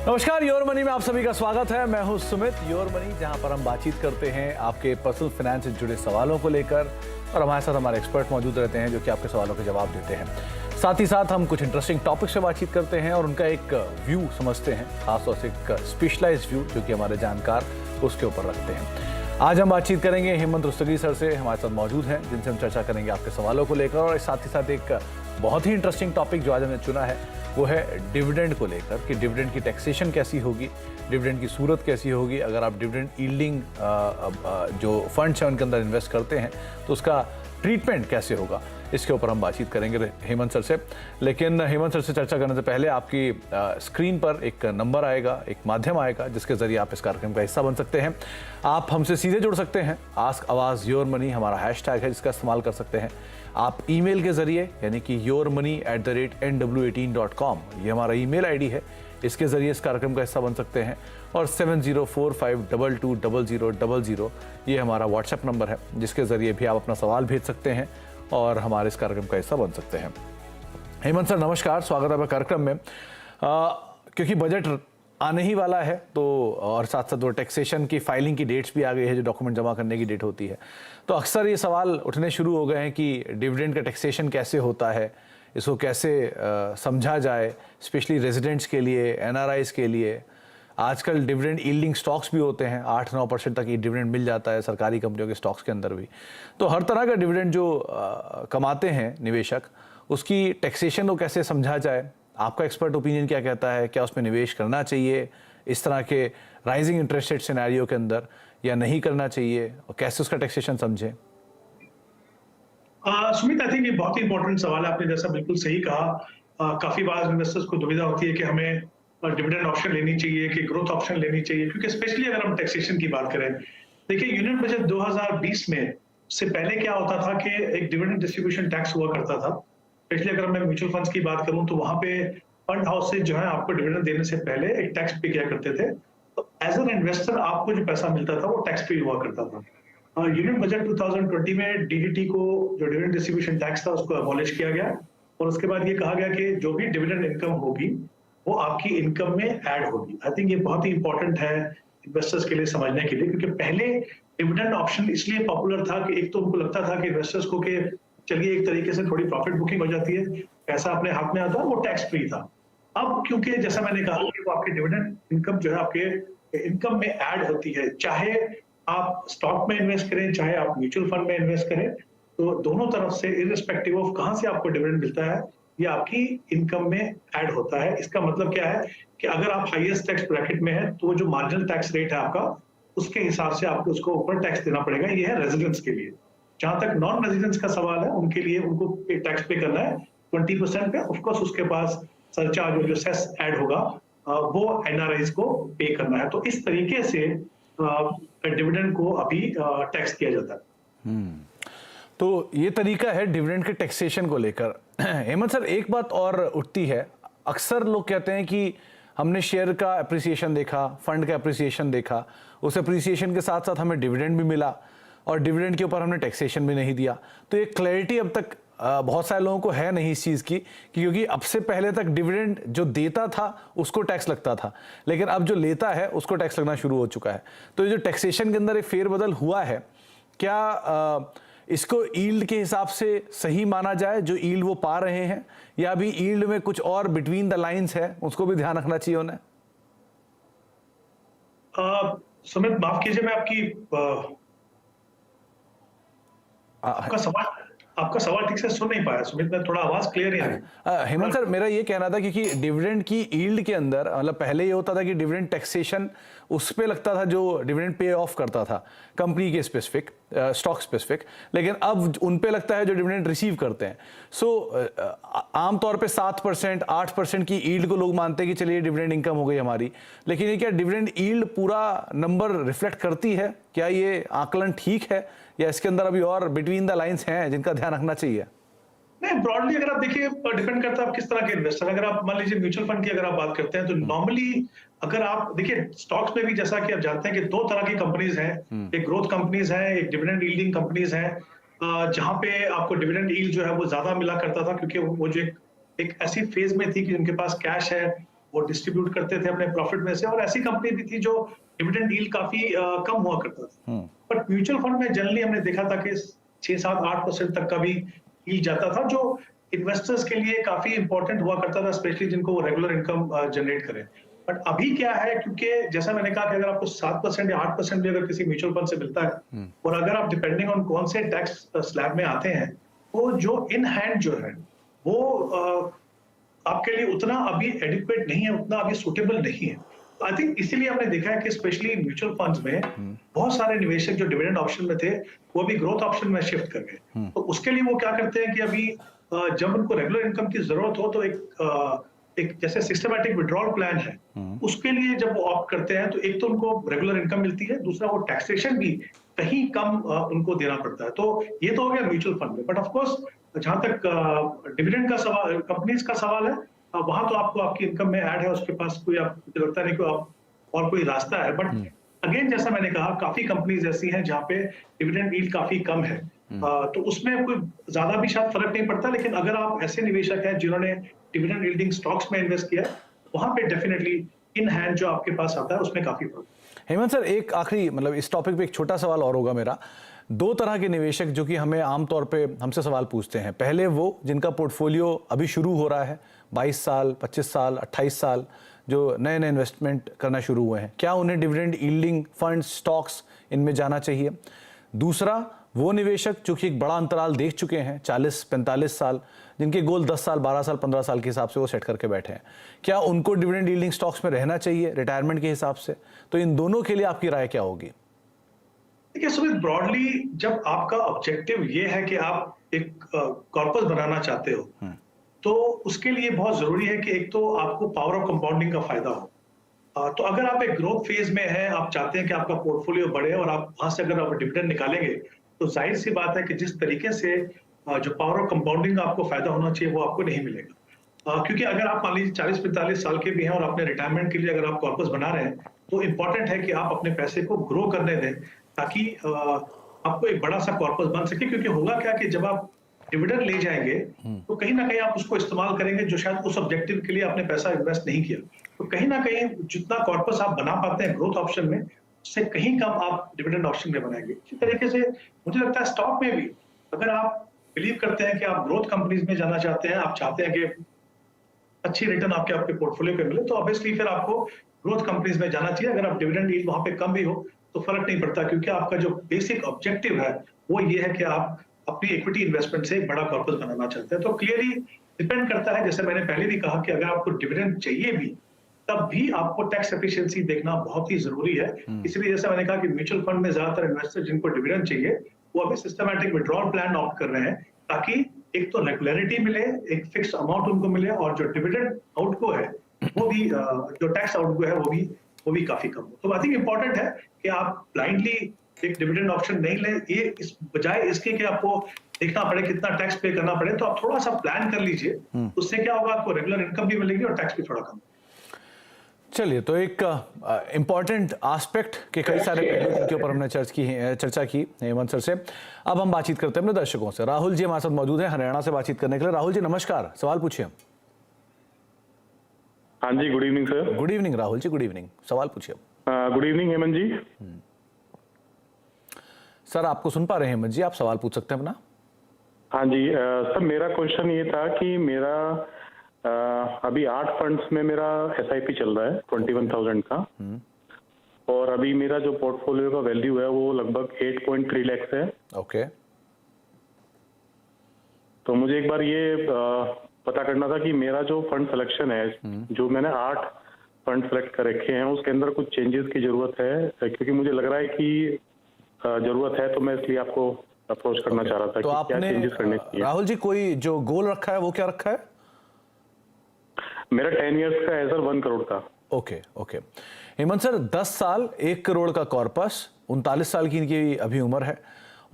नमस्कार, your money में आप सभी का स्वागत है। मैं हूं सुमित। योर मनी, जहां पर हम बातचीत करते हैं आपके पर्सनल फाइनेंस से जुड़े सवालों को लेकर, और हमारे साथ हमारे एक्सपर्ट मौजूद रहते हैं जो कि आपके सवालों के जवाब देते हैं। साथ ही साथ हम कुछ इंटरेस्टिंग टॉपिक्स पे बातचीत करते हैं और उनका एक व्यू समझते हैं, खासतौर से एक स्पेशलाइज्ड व्यू जो कि हमारे जानकार उसके ऊपर रखते हैं। आज हम बातचीत करेंगे हेमंत रुस्तगी सर से, हमारे साथ मौजूद हैं, जिनसे हम चर्चा करेंगे आपके सवालों को लेकर। और साथ ही साथ एक बहुत ही इंटरेस्टिंग टॉपिक जो आज हमने चुना है वो है डिविडेंड को लेकर, कि डिविडेंड की टैक्सेशन कैसी होगी, डिविडेंड की सूरत कैसी होगी। अगर आप डिविडेंड यील्डिंग जो फंड्स हैं उनके अंदर इन्वेस्ट करते हैं तो उसका ट्रीटमेंट कैसे होगा, इसके ऊपर हम बातचीत करेंगे हेमंत सर से। लेकिन हेमंत सर से चर्चा करने से पहले आपकी स्क्रीन पर एक नंबर आएगा, एक माध्यम आएगा जिसके जरिए आप इस कार्यक्रम का हिस्सा बन सकते हैं। आप हमसे सीधे जुड़ सकते हैं। आस्क आवाज योर मनी हमारा हैशटैग है जिसका इस्तेमाल कर सकते हैं। आप ईमेल के जरिए, यानी कि yourmoney@nw18.com, ये हमारा ईमेल आईडी है, इसके जरिए इस कार्यक्रम का हिस्सा बन सकते हैं। और 7045220000 ये हमारा व्हाट्सएप नंबर है जिसके जरिए भी आप अपना सवाल भेज सकते हैं और हमारे इस कार्यक्रम का हिस्सा बन सकते हैं। हेमंत सर, नमस्कार, स्वागत है आपका कार्यक्रम में। क्योंकि बजट आने ही वाला है, तो और साथ साथ वो टैक्सेशन की फाइलिंग की डेट्स भी आ गई है, जो डॉक्यूमेंट जमा करने की डेट होती है, तो अक्सर ये सवाल उठने शुरू हो गए हैं कि डिविडेंड का टैक्सेशन कैसे होता है, इसको कैसे समझा जाए, स्पेशली रेजिडेंट्स के लिए, एनआरआईज के लिए। आजकल डिविडेंड यील्डिंग स्टॉक्स भी होते हैं, 8-9% तक ये डिविडेंड मिल जाता है सरकारी कंपनियों के स्टॉक्स के अंदर भी। तो हर तरह का डिविडेंड जो कमाते हैं निवेशक, उसकी टैक्सेशन को कैसे समझा जाए, आपका एक्सपर्ट ओपिनियन क्या कहता है? क्या उसमें निवेश करना चाहिए इस तरह के राइजिंग इंटरेस्ट रेट सिनेरियो के अंदर, या नहीं करना चाहिए, और कैसे उसका टैक्सेशन समझें? सुमित, आई थिंक ये बहुत ही इंपॉर्टेंट सवाल है। आपने जैसा बिल्कुल सही कहा, काफी बार इन्वेस्टर्स को दुविधा होती है कि हमें डिविडेंड ऑप्शन लेनी चाहिए कि ग्रोथ ऑप्शन लेनी चाहिए, क्योंकि स्पेशली अगर हम टैक्सेशन की बात करें, देखिए यूनियन बजट 2020 में से पहले क्या होता था कि एक डिविडेंड डिस्ट्रीब्यूशन टैक्स हुआ करता था। स्पेशली अगर मैं म्यूचुअल फंड्स की बात करूं तो वहां पे फंड हाउस से जो है आपको डिविडेंड देने से पहले एक टैक्स पे किया करते थे। तो एज एन इन्वेस्टर आपको जो पैसा मिलता था वो टैक्स फ्री हुआ करता था। यूनियन बजट 2020 में डीडीटी को जो डिविडेंड डिस्ट्रीब्यूशन टैक्स था उसको अबॉलिश किया गया, और उसके बाद ये कहा गया कि जो भी डिविडेंड इनकम होगी वो आपकी इनकम में ऐड होगी। आई थिंक ये बहुत ही इंपॉर्टेंट है इन्वेस्टर्स के लिए समझने के लिए, क्योंकि पहले डिविडेंड ऑप्शन इसलिए पॉपुलर था कि एक तो उनको लगता था कि इन्वेस्टर्स को कि चलिए एक तरीके से थोड़ी प्रॉफिट बुकिंग हो जाती है, पैसा अपने हाथ में आता है, वो टैक्स फ्री था। अब क्योंकि जैसा मैंने कहा कि वो आपके डिविडेंड इनकम जो है आपके इनकम में ऐड होती है, चाहे आप स्टॉक में इन्वेस्ट करें चाहे आप म्यूचुअल फंड में इन्वेस्ट करें, तो दोनों तरफ से इररिस्पेक्टिव ऑफ कहां से आपको डिविडेंड मिलता है, ये आपकी इनकम में ऐड होता है। इसका मतलब क्या है कि अगर आप हाईएस्ट टैक्स ब्रैकेट में है तो जो मार्जिनल टैक्स रेट है आपका, उसके हिसाब से आपको उसको ऊपर टैक्स देना पड़ेगा। ये है रेजिडेंट्स के लिए। जहां तक नॉन रेजिडेंट्स का सवाल है, उनके लिए उनको टैक्स पे करना है 20% पे। ऑफ कोर्स उसके पास सरचार्ज और जो सेस ऐड होगा वो एनआरआईज को पे करना है। तो इस तरीके से डिविडेंड को अभी टैक्स किया जाता है। तो ये तरीका है डिविडेंड के टैक्सेशन को लेकर। हेमंत सर, एक बात और उठती है, अक्सर लोग कहते हैं कि हमने शेयर का अप्रिसिएशन देखा, फंड का अप्रिसिएशन देखा, उस अप्रिसिएशन के साथ साथ हमें डिविडेंड भी मिला, और डिविडेंड के ऊपर हमने टैक्सेशन भी नहीं दिया। तो ये क्लैरिटी अब तक बहुत सारे लोगों को है नहीं इस चीज़ की, क्योंकि अब से पहले तक डिविडेंड जो देता था उसको टैक्स लगता था, लेकिन अब जो लेता है उसको टैक्स लगना शुरू हो चुका है। तो ये जो टैक्सेशन के अंदर एक फेरबदल हुआ है, क्या इसको यील्ड के हिसाब से सही माना जाए जो यील्ड वो पा रहे हैं, या अभी यील्ड में कुछ और बिटवीन द लाइंस है, उसको भी ध्यान रखना चाहिए उन्हें? सुमित, माफ कीजिए, मैं आपका सवाल ठीक से सुन नहीं पाया सुमित, मैं थोड़ा आवाज क्लियर नहीं आ रही। हेमंत सर, मेरा ये कहना था कि डिविडेंड की यील्ड के अंदर, मतलब पहले ये होता था कि डिविडेंड टैक्सेशन उस पे लगता था जो डिविडेंड पे ऑफ करता था कंपनी के स्पेसिफिक, स्टॉक स्पेसिफिक, लेकिन अब उन पे लगता है जो डिविडेंड रिसीव करते हैं। सो आमतौर पे 7%, 8% की यील्ड को लोग मानते हैं कि चलिए डिविडेंड इनकम हो गई हमारी, लेकिन ये क्या डिविडेंड यील्ड पूरा नंबर रिफ्लेक्ट करती है? क्या ये आकलन ठीक है, या इसके अंदर अभी और बिटवीन द लाइंस हैं जिनका ध्यान रखना चाहिए? नहीं, ब्रॉडली अगर आप देखिए, डिपेंड करता है आप किस तरह के इन्वेस्टर। अगर आप मान लीजिए म्यूचुअल फंड की अगर आप बात करते हैं, तो नॉर्मली अगर आप देखिए स्टॉक्स में भी, जैसा कि आप जानते हैं कि दो तरह की कंपनीज हैं, एक ग्रोथ कंपनीज हैं, एक डिविडेंड यील्डिंग कंपनीज हैं, जहां पे आपको डिविडेंड यील्ड जो है वो ज्यादा मिला करता था, क्योंकि वो जो एक ऐसी फेज में थी कि उनके पास कैश है, वो डिस्ट्रीब्यूट करते थे अपने प्रॉफिट में से, और ऐसी कंपनी भी थी जो डिविडेंड यील्ड काफी कम हुआ करता था। बट म्यूचुअल फंड में जनरली हमने देखा था कि 6-7-8% तक का भी यील्ड जाता था, जो इन्वेस्टर्स के लिए काफी इंपॉर्टेंट हुआ करता था, स्पेशली जिनको वो रेगुलर इनकम जनरेट करें। बट अभी क्या है, क्योंकि जैसा मैंने कहा कि अगर आपको 7% या 8% भी अगर किसी म्यूचुअल फंड से मिलता है, और अगर आप डिपेंडिंग ऑन कौन से टैक्स स्लैब में आते हैं, तो जो इन हैंड जो है वो आपके लिए उतना अभी एडिक्वेट नहीं है, उतना अभी सुटेबल नहीं है। आई थिंक इसीलिए हमने देखा है कि स्पेशली म्यूचुअल फंड्स में बहुत सारे निवेशक जो डिविडेंड ऑप्शन में थे, वो अभी ग्रोथ ऑप्शन में शिफ्ट कर गए। तो उसके लिए वो क्या करते हैं कि अभी जब उनको रेगुलर इनकम की जरूरत हो, तो एक जैसे सिस्टमैटिक विड्रॉल प्लान है, उसके लिए जब वो ऑप्ट करते हैं, तो एक तो उनको रेगुलर इनकम मिलती है, दूसरा वो टैक्सेशन भी कहीं कम उनको देना पड़ता है। तो ये तो हो गया म्यूचुअल फंड में। बट ऑफ कोर्स जहां तक डिविडेंड का सवाल, कंपनीज का सवाल है, वहां तो आपको आपकी इनकम में ऐड है, उसके पास कोई मुझे लगता नहीं कोई और कोई रास्ता है। बट अगेन जैसा मैंने कहा, काफी कंपनीज ऐसी हैं जहां पे डिविडेंड यील्ड काफी कम है, तो उसमें कोई ज्यादा भी शायद फर्क नहीं पड़ता। लेकिन अगर आप ऐसे निवेशक हैं जिन्होंने डिविडेंड यील्डिंग स्टॉक्स में इन्वेस्ट किया है, वहां पे डेफिनेटली इन हैंड जो आपके पास आता है उसमें काफी फर्क। हेमंत सर, एक आखिरी मतलब इस टॉपिक पे एक छोटा सवाल और होगा मेरा। दो तरह के निवेशक जो कि हमें आमतौर पे हमसे सवाल पूछते हैं। पहले वो जिनका पोर्टफोलियो अभी शुरू हो रहा है, 22 साल, 25 साल, 28 साल, जो नए नए इन्वेस्टमेंट करना शुरू हुए हैं, क्या उन्हें डिविडेंड यील्डिंग फंड्स, स्टॉक्स इनमें जाना चाहिए? दूसरा वो निवेशक जो कि एक बड़ा अंतराल देख चुके हैं, 40-45 साल, जिनके गोल 10 साल, 12 साल, 15 साल के हिसाब से वो सेट करके बैठे हैं, क्या उनको डिविडेंड यील्डिंग स्टॉक्स में रहना चाहिए रिटायरमेंट के हिसाब से? तो इन दोनों के लिए आपकी राय क्या होगी? देखिए सुमित, ब्रॉडली जब आपका ऑब्जेक्टिव ये है कि आप एक कॉर्पस बनाना चाहते हो, तो उसके लिए बहुत जरूरी है कि एक तो आपको पावर ऑफ कंपाउंडिंग का फायदा हो। तो अगर आप एक ग्रोथ फेज में हैं, आप चाहते हैं कि आपका पोर्टफोलियो बढ़े, और आप वहां से अगर आप डिविडेंड निकालेंगे, तो जाहिर सी बात है कि जिस तरीके से जो पावर ऑफ कंपाउंडिंग का आपको फायदा होना चाहिए, वो आपको नहीं मिलेगा। क्योंकि अगर आप मान लीजिए 40-45 साल के भी हैं और अपने रिटायरमेंट के लिए अगर आप कॉर्पस बना रहे हैं, तो इंपॉर्टेंट है कि आप अपने पैसे को ग्रो करने दें, ताकि आपको एक बड़ा सा कॉर्पस बन सके। क्योंकि होगा क्या कि जब आप डिविडेंड ले जाएंगे, तो कहीं ना कहीं आप उसको इस्तेमाल करेंगे जो शायद उस ऑब्जेक्टिव के लिए आपने पैसा इन्वेस्ट नहीं किया। तो कहीं ना कहीं जितना कॉर्पस आप बना पाते हैं ग्रोथ ऑप्शन में, उससे कहीं कम आप डिविडेंड ऑप्शन में बनाएंगे। इसी तरीके से मुझे लगता है स्टॉक में भी, अगर आप बिलीव करते हैं कि आप ग्रोथ कंपनीज में जाना चाहते हैं, आप चाहते हैं कि अच्छी रिटर्न आपके पोर्टफोलियो पे मिले, तो ऑब्वियसली फिर आपको ग्रोथ कंपनीज में जाना चाहिए। अगर आप डिविडेंड यील्ड वहां पे कम भी हो तो फर्क नहीं पड़ता, क्योंकि आपका जो बेसिक ऑब्जेक्टिव है वो ये है कि आप अपनी इक्विटी इन्वेस्टमेंट से एक बड़ा कॉर्पस बनाना चाहते हैं। तो क्लियरली डिपेंड करता है, जैसे मैंने पहले भी कहा कि अगर आपको डिविडेंड चाहिए भी, तब भी आपको टैक्स एफिशिएंसी देखना बहुत ही जरूरी है। इसलिए जैसे मैंने कहा कि म्यूचुअल फंड में ज्यादातर इन्वेस्टर जिनको डिविडेंड चाहिए, वो अभी सिस्टमैटिक विड्रॉल प्लान ऑप्ट कर रहे हैं, ताकि एक तो रेगुलरिटी मिले, एक फिक्स अमाउंट उनको मिले, और जो डिविडेंड आउटगो है वो भी, जो टैक्स आउटगो है वो भी काफी कम हो। तो आई थिंक इंपॉर्टेंट है कि आप ब्लाइंडली एक डिविडेंड ऑप्शन नहीं लें, ये इस बजाय इसके कि आपको देखना पड़े कितना टैक्स पे करना पड़े, तो आप थोड़ा सा प्लान कर लीजिए। उससे क्या होगा, आपको रेगुलर इनकम भी मिलेगी और टैक्स भी थोड़ा कम। चलिए, तो एक इम्पॉर्टेंट एस्पेक्ट के कई सारे पहलू जिनके ऊपर हमने चर्चा की हेमंत सर से। अब हम बातचीत करते हैं अपने दर्शकों से। राहुल जी हमारे साथ मौजूद हैं हरियाणा से बातचीत करने के लिए। राहुल जी नमस्कार, सवाल पूछिए। हाँ जी, good evening sir. Good evening Rahul ji, good evening, सवाल पूछिए। Good evening Hemant ji. Sir आपको सुन पा रहे हैं हेमंत जी, आप सवाल पूछ सकते हैं अपना। हाँ जी सर, मेरा क्वेश्चन ये था कि मेरा अभी 8 फंड्स में मेरा SIP चल रहा है 21,000 का, और अभी मेरा जो पोर्टफोलियो का वैल्यू है वो लगभग 8.3 लाख है। ओके। तो मुझे एक बार ये पता करना था कि मेरा जो फंड सिलेक्शन है, जो मैंने 8 फंड सेलेक्ट कर रखे हैं, उसके अंदर कुछ चेंजेस की जरूरत है, क्योंकि मुझे लग रहा है कि जरूरत है, तो मैं इसलिए आपको अप्रोच करना चाह रहा था तो कि आपने क्या चेंजेस करने चाहिए। राहुल जी कोई जो गोल रखा है वो क्या रखा है? मेरा 10 इयर्स का है सर, 1 करोड़ का। Okay okay. हेमंत सर, 10 साल 1 करोड़ का कॉर्पस, 39 साल की इनकी अभी उम्र है,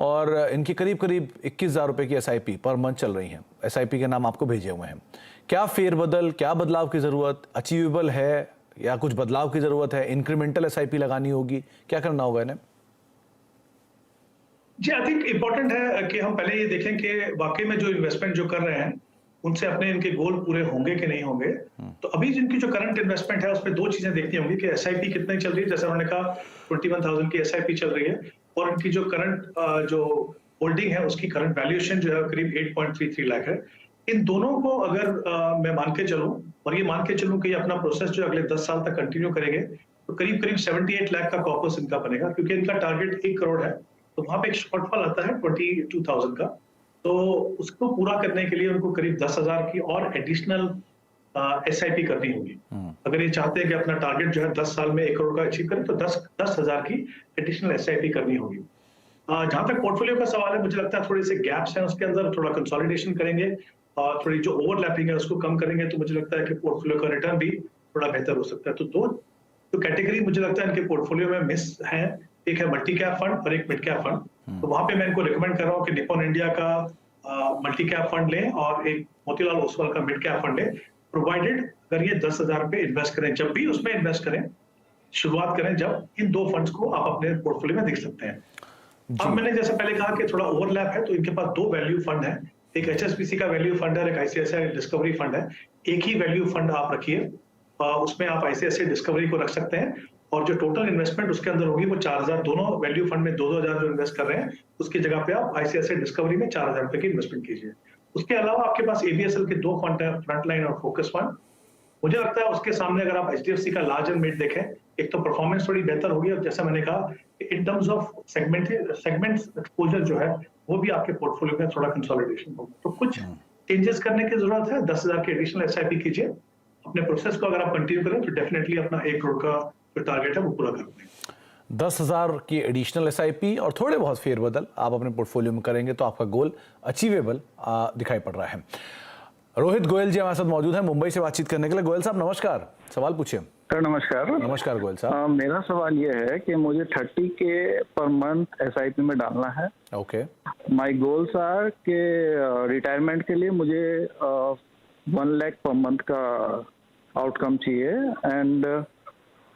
और इनकी करीब करीब 21,000 रुपए की SIP पर मंथ चल रही हैं। SIP के नाम आपको भेजे हुए हैं। क्या फेरबदल, क्या बदलाव की जरूरत, अचीवेबल है या कुछ बदलाव की जरूरत है? इंक्रीमेंटल SIP लगानी होगी, क्या करना होगा इन्हें? जी, आई थिंक इम्पोर्टेंट है कि हम पहले ये देखें कि वाकई में जो इन्वेस्टमेंट जो कर रहे हैं उनसे अपने इनके गोल पूरे होंगे कि नहीं होंगे। तो अभी जिनकी जो करंट इन्वेस्टमेंट है उसमें दो चीजें देखनी होंगी कि एसआईपी कितनी चल रही है, जैसे उन्होंने कहा 21,000 की एसआईपी चल रही है, और इनकी जो करंट जो होल्डिंग है उसकी करंट वैल्यूएशन जो है करीब 8.33 लाख है। इन दोनों को अगर मैं मान के चलूं, और ये मान के चलूं कि ये अपना प्रोसेस जो अगले 10 साल तक कंटिन्यू करेंगे, तो करीब 78 लाख का कॉर्पस इनका बनेगा, क्योंकि इनका टारगेट 1 करोड़ है, तो वहां पे एक शॉर्टफॉल आता है 22,000 का। तो उसको पूरा करने के लिए उनको करीब 10,000 की और एडिशनल एसआईपी करनी होगी। अगर ये चाहते हैं कि अपना टारगेट जो है 10 साल में 1 करोड़ का अचीव करें, तो 10,000 की एडिशनल एसआईपी करनी होगी। जहां तक पोर्टफोलियो का सवाल है, मुझे लगता है थोड़े से गैप्स हैं उसके अंदर, थोड़ा कंसोलिडेशन करेंगे और थोड़ी जो ओवरलैपिंग है उसको कम करेंगे, तो मुझे लगता है कि पोर्टफोलियो का रिटर्न भी थोड़ा बेहतर हो सकता है। तो दो कैटेगरी मुझे लगता है इनके पोर्टफोलियो में मिस है, एक है मल्टी कैप फंड और एक मिड कैप फंड। तो वहां पे मैं इनको रिकमेंड कर रहा हूँ कि निप्पॉन इंडिया का मल्टी कैप फंड लें और एक मोतीलाल ओसवाल का मिड कैप फंड लें, प्रोवाइडेड अगर ये 10,000 रुपए इन्वेस्ट करें, जब भी उसमें इन्वेस्ट करें, शुरुआत करें जब इन दो फंड्स को आप अपने पोर्टफोलियो में देख सकते हैं। अब मैंने जैसे पहले कहा कि थोड़ा ओवरलैप है, तो इनके पास दो वैल्यू फंड है, एक एचएसबीसी का वैल्यू फंड है, एक आईसीआईसीआई डिस्कवरी फंड है। एक ही वैल्यू फंड आप रखिए, उसमें आप आईसीआईसीआई डिस्कवरी को रख सकते हैं, और जो टोटल इन्वेस्टमेंट उसके अंदर होगी वो 4,000, दोनों वैल्यू फंड में 2,000 जो इन्वेस्ट कर रहे हैं उसकी जगह पे आप आईसीआईसीआई डिस्कवरी में 4,000 रुपए की इन्वेस्टमेंट कीजिए। उसके अलावा आपके पास एबीएसएल के दो फंड है, फ्रंटलाइन और फोकस फंड। मुझे लगता है उसके सामने अगर आप एचडीएफसी का लार्ज एंड मिड देखें, एक तो परफॉर्मेंस थोड़ी बेहतर होगी, और जैसा मैंने कहा in terms of segments exposure जो है वो भी आपके पोर्टफोलियो में थोड़ा कंसोलिडेशन होगा। तो कुछ चेंजेस करने की जरूरत है। 10,000 की एडिशनल एसआईपी कीजिए, अपने प्रोसेस को अगर आप कंटिन्यू करें तो डेफिनेटली अपना 1 करोड़ का जो टारगेट है वो पूरा कर देंगे। 10,000 की एडिशनल एसआईपी और थोड़े बहुत फेरबदल आप अपने पोर्टफोलियो में करेंगे तो आपका गोल अचीवेबल दिखाई पड़ रहा है। रोहित गोयल जी हमारे साथ मौजूद हैं मुंबई से बातचीत करने के लिए। गोयल साहब नमस्कार, सवाल पूछिए। सर नमस्कार। नमस्कार गोयल साहब। मेरा सवाल ये है कि मुझे 30 के पर मंथ एसआईपी में डालना है। ओके। माय गोल्स आर के रिटायरमेंट के लिए मुझे 1 लाख पर मंथ का आउटकम चाहिए, and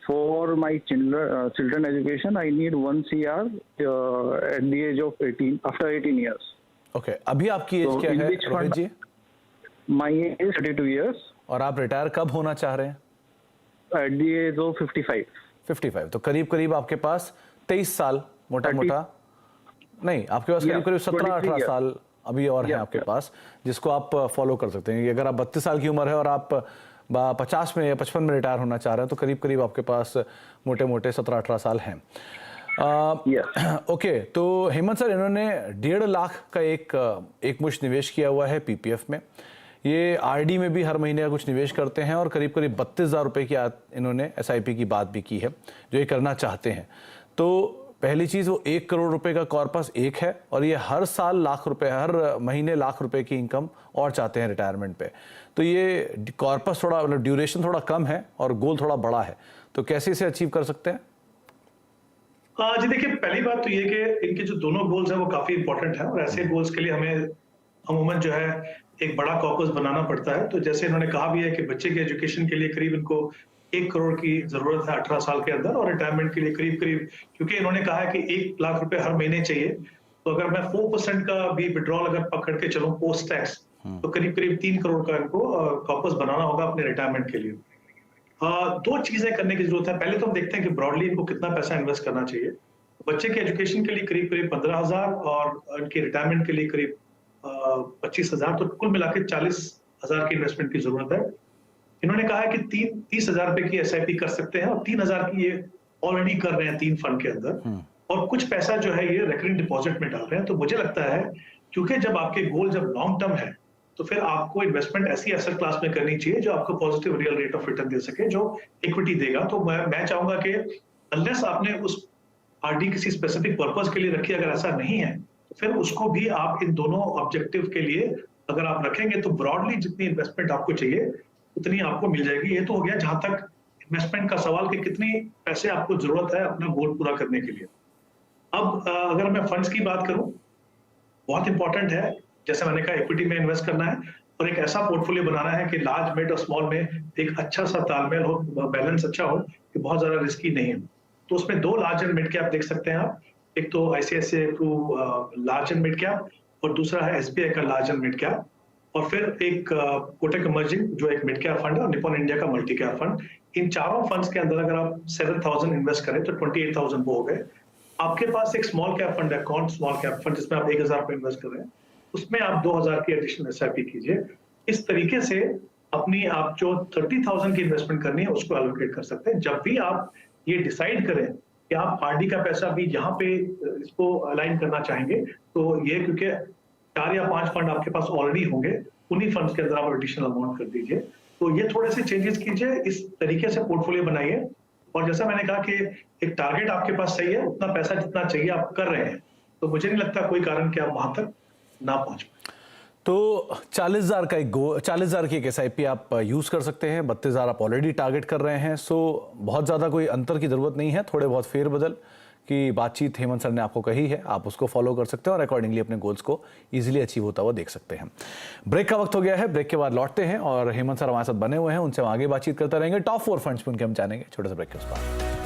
for my children education I need 1 CR at the age of 18 after 18 years. Okay, अभी आपकी एज क्या है Rohit ji? My age is 32 years. और आप रिटायर कब होना चाह रहे हैं? At the age of 55। तो करीब करीब आपके पास 23 साल मोटा मोटा नहीं, आपके पास करीब करीब 17-18 साल अभी और हैं आपके पास, जिसको आप फॉलो कर सकते हैं। अगर आप 32 साल की उम्र है और आप 50 में या 55 में रिटायर होना चाह रहे हैं, तो करीब करीब आपके पास मोटे मोटे 17-18 साल हैं। ओके, तो हेमंत सर इन्होंने 1.5 लाख का एक मुश्त निवेश किया हुआ है पीपीएफ में। ये आरडी में भी हर महीने का कुछ निवेश करते हैं, और करीब करीब 32,000 रुपये की इन्होंने एसआईपी की बात भी की है जो ये करना चाहते हैं। तो पहली चीज़, वो 1 करोड़ रुपए का कॉर्पस एक है, और ये हर साल लाख रुपए, हर महीने लाख रुपए की इनकम और चाहते हैं रिटायरमेंट पे। तो ये कॉर्पस थोड़ा, मतलब ड्यूरेशन थोड़ा कम है और गोल थोड़ा बड़ा है, तो कैसे इसे अचीव कर सकते हैं? जी देखिए, पहली बात तो ये कि इनके जो दोनों गोल्स हैं वो काफी इंपॉर्टेंट है, और ऐसे गोल्स के लिए हमें अमूमन जो है एक बड़ा कॉर्पस बनाना पड़ता है। तो जैसे इन्होंने कहा भी है कि बच्चे के एजुकेशन के लिए करीब इनको 1 करोड़ की जरूरत है 18 साल के अंदर, और रिटायरमेंट के लिए करीब करीब, क्योंकि इन्होंने कहा है कि 1 लाख रुपए हर महीने चाहिए, तो अगर मैं 4% का भी विड्रॉल अगर पकड़ के चलूं पोस्ट टैक्स, तो करीब करीब 3 करोड़ का इनको कॉर्पस बनाना होगा अपने रिटायरमेंट के लिए। दो चीजें करने की जरूरत है। पहले तो हम देखते हैं कि ब्रॉडली इनको कितना पैसा इन्वेस्ट करना चाहिए। बच्चे के एजुकेशन के लिए करीब करीब 15,000 और इनकी रिटायरमेंट के लिए करीब 25,000, तो कुल मिलाकर 40,000 की इन्वेस्टमेंट की जरूरत है। इन्होंने कहा है कि 30,000 रुपए की एसआईपी कर सकते हैं, और 3,000 की ये ऑलरेडी कर रहे हैं 3 फंड के अंदर, और कुछ पैसा जो है ये रिकरिंग डिपॉजिट में डाल रहे हैं। तो मुझे लगता है क्योंकि जब आपके गोल जब लॉन्ग टर्म है, तो फिर आपको इन्वेस्टमेंट ऐसी एसेट क्लास में करनी चाहिए जो आपको positive real rate of return दे सके, जो इक्विटी देगा। तो मैं चाहूंगा कि अनलेस आपने उस आरडी किसी स्पेसिफिक पर्पस के लिए रखी, अगर ऐसा नहीं है तो फिर उसको भी आप इन दोनों ऑब्जेक्टिव के लिए अगर आप रखेंगे, तो ब्रॉडली जितनी इन्वेस्टमेंट आपको चाहिए उतनी आपको मिल जाएगी। ये तो हो गया जहां तक इन्वेस्टमेंट का सवाल कि कितनी पैसे आपको जरूरत है अपना गोल पूरा करने के लिए। अब अगर मैं फंड्स की बात करूं, बहुत इंपॉर्टेंट है, जैसे मैंने कहा इक्विटी में इन्वेस्ट करना है, और एक ऐसा पोर्टफोलियो बनाना है कि लार्ज, मिड और स्मॉल में एक अच्छा सा तालमेल हो, बैलेंस अच्छा हो, कि बहुत ज्यादा रिस्की नहीं हो। तो उसमें 2 लार्ज एंड मिड कैप देख सकते हैं आप। एक तो ICICI large and mid cap, और दूसरा है एसबीआई का लार्ज एंड मिड कैप। और फिर एक कोटक इमर्जिंग जो एक मिड कैप फंड है, और निपॉन इंडिया का मल्टी कैप फंड। इन चारों फंड्स के अंदर अगर आप 7,000 इन्वेस्ट करें तो 28,000 वो हो गए। आपके पास एक स्मॉल कैप फंड है, कौन स्मॉल कैप फंड, जिसमें आप 1,000 रुपए इन्वेस्ट कर रहे हैं, उसमें आप 2,000 की एडिशनल SIP कीजिए। इस तरीके से अपनी आप जो 30,000 की इन्वेस्टमेंट करनी है उसको एलोकेट कर सकते हैं। जब भी आप ये डिसाइड करें कि आप RD का पैसा भी यहाँ पे इसको अलाइन करना चाहेंगे, तो ये क्योंकि 4 या 5 फंड आपके पास ऑलरेडी होंगे, उन्हीं फंड्स के अंदर आप एडिशनल अमाउंट कर दीजिए। तो ये थोड़े से चेंजेस कीजिए, इस तरीके से पोर्टफोलियो बनाइए। और जैसा मैंने कहा कि एक टारगेट आपके पास सही है, उतना पैसा जितना चाहिए आप कर रहे हैं, तो मुझे नहीं लगता कोई कारण कि आप वहां तक ना पहुंच पाए। तो 40,000 की एक SIP आप यूज कर सकते हैं, 32,000 आप ऑलरेडी टारगेट कर रहे हैं। सो बहुत ज्यादा कोई अंतर की जरूरत नहीं है, थोड़े बहुत फेरबदल की बातचीत हेमंत सर ने आपको कही है, आप उसको फॉलो कर सकते हैं और अकॉर्डिंगली अपने गोल्स को इजीली अचीव होता हुआ देख सकते हैं। ब्रेक का वक्त हो गया है, ब्रेक के बाद लौटते हैं और हेमंत सर हमारे साथ बने हुए हैं, उनसे हम आगे बातचीत करते रहेंगे। टॉप 4 फंड्स पे उनके हम जानेंगे छोटे से ब्रेक के उस बाद।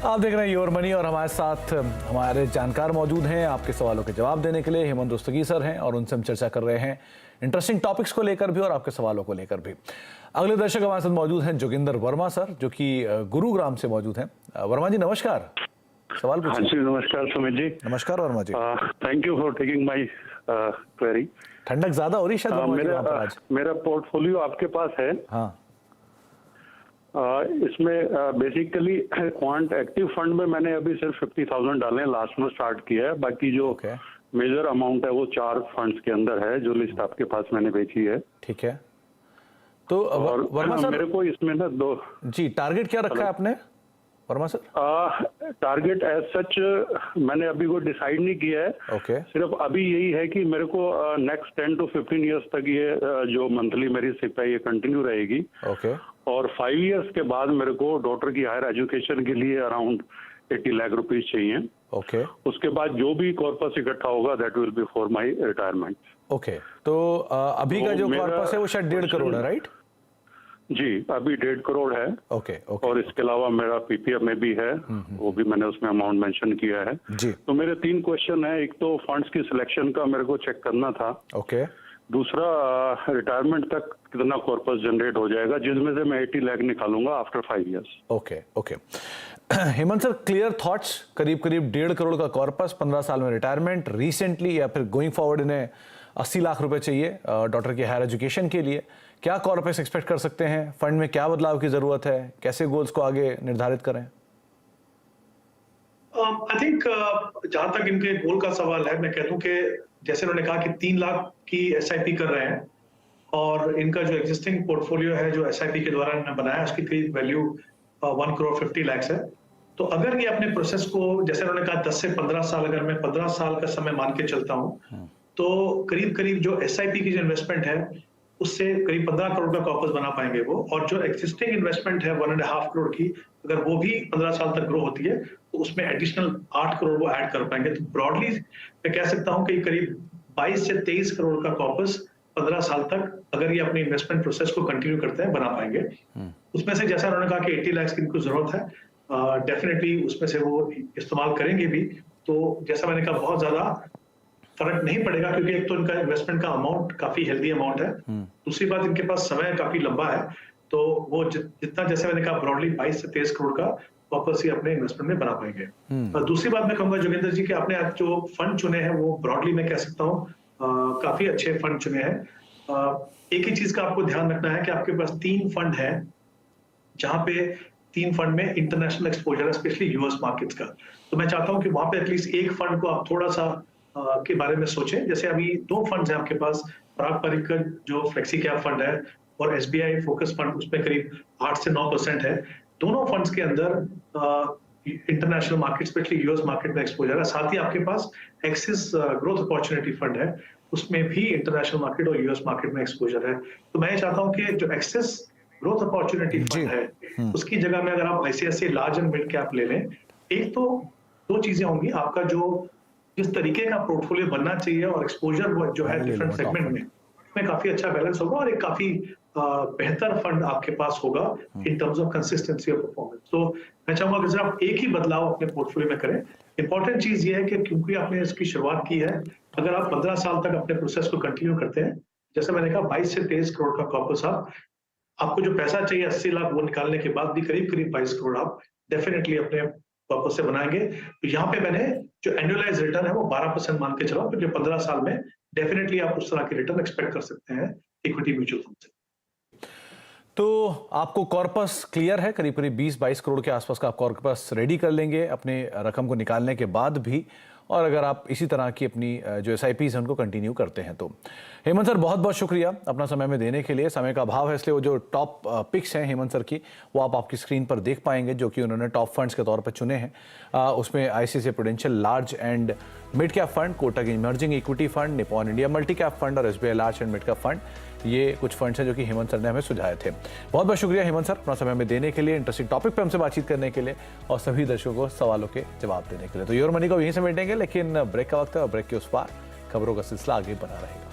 आप देख रहे हैं योर मनी और हमारे साथ हमारे जानकार मौजूद हैं आपके सवालों के जवाब देने के लिए। हेमंत रुस्तगी सर हैं और उनसे हम चर्चा कर रहे हैं इंटरेस्टिंग टॉपिक्स को लेकर भी और आपके सवालों को लेकर भी। अगले दर्शक हमारे साथ मौजूद हैं जोगिंदर वर्मा सर, जो कि गुरुग्राम से मौजूद हैं। वर्मा जी नमस्कार, सवाल पूछिए। हाँ जी, नमस्कार सुमित जी। नमस्कार Verma ji. Thank you for taking my query. ठंडक ज्यादा हो रही है शायद मेरा पोर्टफोलियो आपके पास है। हाँ। इसमें बेसिकली क्वांट एक्टिव फंड में मैंने अभी सिर्फ 50,000 डाले, लास्ट में स्टार्ट किया है। बाकी जो मेजर अमाउंट है वो 4 फंड्स के अंदर है, जो लिस्ट आपके पास मैंने भेजी है। ठीक है, तो वर्मा सर मेरे को इसमें ना जी टारगेट क्या रखा है आपने Verma sir? Target as such मैंने अभी कोई डिसाइड नहीं किया है। ओके। सिर्फ अभी यही है कि मेरे को नेक्स्ट 10 to 15 ईयर्स तक ये जो मंथली मेरी सिप है ये कंटिन्यू रहेगी। ओके। और 5 इयर्स के बाद मेरे को डॉटर की हायर एजुकेशन के लिए अराउंड 80 लाख रुपीज चाहिए। ओके। उसके बाद जो भी कॉर्पस इकट्ठा होगा that will be for my retirement. Okay, तो अभी का जो कॉर्पस है वो शायद 1.5 करोड़ है, राइट? जी, अभी 1.5 करोड़ है। ओके। ओके। और इसके अलावा मेरा PPF में भी है, वो भी मैंने उसमें अमाउंट मेंशन किया है जी। तो मेरे 3 क्वेश्चन है। एक तो फंड्स की सिलेक्शन का मेरे को चेक करना था। ओके। दूसरा रिटायरमेंट तक कितना कॉर्पस जनरेट हो जाएगा, जिसमें से मैं 80 लाख निकालूंगा after 5 years. Okay. Okay. Hemant sir, clear thoughts, करीब 1.5 करोड़ का कॉर्पस, 15 साल में रिटायरमेंट, रिसेंटली या फिर गोइंग फॉरवर्ड इन्हें 80 लाख रुपए चाहिए डॉटर की हायर एजुकेशन के लिए। क्या कॉर्पस एक्सपेक्ट कर सकते हैं? फंड में क्या बदलाव की जरूरत है? कैसे गोल्स को आगे निर्धारित करें? आई थिंक जहां तक इनके गोल का सवाल है, मैं कहता हूं कि जैसे उन्होंने कहा कि 3 लाख की SIP कर रहे हैं और इनका जो एग्जिस्टिंग पोर्टफोलियो है जो SIP के द्वारा इन्होंने बनाया उसकी करीब वैल्यू 1 करोड़ 50 लाख है। तो अगर ये अपने प्रोसेस को, जैसे उन्होंने कहा 10 से 15 साल, अगर मैं 15 साल का समय मान के चलता हूँ तो करीब जो SIP की जो इन्वेस्टमेंट है उससे करीब 15 करोड़ का कॉर्पस बना पाएंगे वो। और जो एक्जिस्टिंग इन्वेस्टमेंट है 1.5 करोड़ की, अगर वो भी 15 साल तक ग्रो होती है तो उसमें एडिशनल 8 करोड़ वो ऐड कर पाएंगे। तो ब्रॉडली मैं कह सकता हूं कि करीब 22 से 23 करोड़ का कॉर्पस 15 साल तक, अगर ये अपनी इन्वेस्टमेंट प्रोसेस को कंटिन्यू करते हैं, बना पाएंगे। उसमें से जैसा उन्होंने कहा कि 80 लाख की इनको जरूरत है, डेफिनेटली उसमें से वो इस्तेमाल करेंगे भी। तो जैसा मैंने कहा बहुत ज्यादा फर्क नहीं पड़ेगा, क्योंकि एक तो इनका इन्वेस्टमेंट का अमाउंट काफी हेल्दी अमाउंट है, दूसरी बात इनके पास समय काफी लंबा है। तो वो जितना, जैसे मैंने कहा, ब्रॉडली 22 से 23 करोड़ का वापस ही अपने इन्वेस्टमेंट में बना पाएंगे। और दूसरी बात मैं कहूंगा जोगिंदर जी कि आपने आज जो फंड चुने हैं वो ब्रॉडली मैं कह सकता हूँ काफी अच्छे फंड चुने हैं। एक ही चीज का आपको ध्यान रखना है कि आपके पास 3 फंड है, जहां पे 3 फंड में इंटरनेशनल एक्सपोजर है, स्पेशली यूएस मार्केट्स का। तो मैं चाहता हूं कि वहां पे एटलीस्ट एक फंड को आप थोड़ा सा के बारे में सोचें। जैसे अभी 2 फंड्स हैं आपके पास, पराग परिकर जो फ्लेक्सी कैप फंड है और SBI फोकस फंड, उसमें करीब 8 से 9% है। दोनों फंड्स के अंदर international market, specially US market में एक्सपोजर है। साथ ही आपके पास एक्सिस ग्रोथ अपॉर्चुनिटी फंड है, उसमें भी इंटरनेशनल मार्केट और यूएस मार्केट में एक्सपोजर है। तो मैं चाहता हूं कि जो एक्सिस ग्रोथ अपॉर्चुनिटी फंड है उसकी जगह में अगर आप ICICI large and mid cap ले लें, एक तो 2 चीजें होंगी, आपका जो जिस तरीके का पोर्टफोलियो बनना चाहिए और एक्सपोजर जो है डिफरेंट सेगमेंट में काफी अच्छा बैलेंस होगा और एक काफी बेहतर फंड आपके पास होगा in terms of consistency of performance. तो मैं चाहूंगा कि सिर्फ एक ही बदलाव अपने पोर्टफोलियो में करें। इंपॉर्टेंट चीज ये है कि क्योंकि आपने इसकी शुरुआत की है, अगर आप 15 साल तक अपने प्रोसेस को कंटिन्यू करते हैं जैसे मैंने कहा 22 से 23 करोड़ का कॉर्पस आपको जो पैसा चाहिए 80 लाख वो निकालने के बाद भी करीब करीब 22 करोड़ आप डेफिनेटली अपने कॉर्पस से बनाएंगे। तो यहाँ पे मैंने जो एनुअलाइज रिटर्न है वो 12% मान के चला, तो जो 15 साल में डेफिनेटली आप उस तरह की रिटर्न एक्सपेक्ट कर सकते हैं इक्विटी म्यूचुअल फंड से। तो आपको कॉर्पस क्लियर है, करीब करीब 20-22 करोड़ के आसपास का आप कॉर्पस रेडी कर लेंगे अपने रकम को निकालने के बाद भी, और अगर आप इसी तरह की अपनी जो SIPs हैं उनको कंटिन्यू करते हैं तो। हेमंत सर, बहुत बहुत शुक्रिया अपना समय में देने के लिए। समय का अभाव है इसलिए वो जो टॉप पिक्स हैं हेमंत सर की वो आप आपकी स्क्रीन पर देख पाएंगे, जो कि उन्होंने टॉप फंड्स के तौर पर चुने हैं। उसमें ICICI prudential large and mid cap fund, Kotak emerging equity fund, Nippon India multi cap fund और SBI large and mid cap fund, ये कुछ फंड्स हैं जो कि हेमंत सर ने हमें सुझाए थे। बहुत बहुत शुक्रिया हेमंत सर अपना समय में देने के लिए, इंटरेस्टिंग टॉपिक पे हमसे बातचीत करने के लिए और सभी दर्शकों को सवालों के जवाब देने के लिए। तो योर मनी को यहीं से मिटेंगे, लेकिन ब्रेक का वक्त है और ब्रेक के उस पार खबरों का सिलसिला आगे बना रहेगा।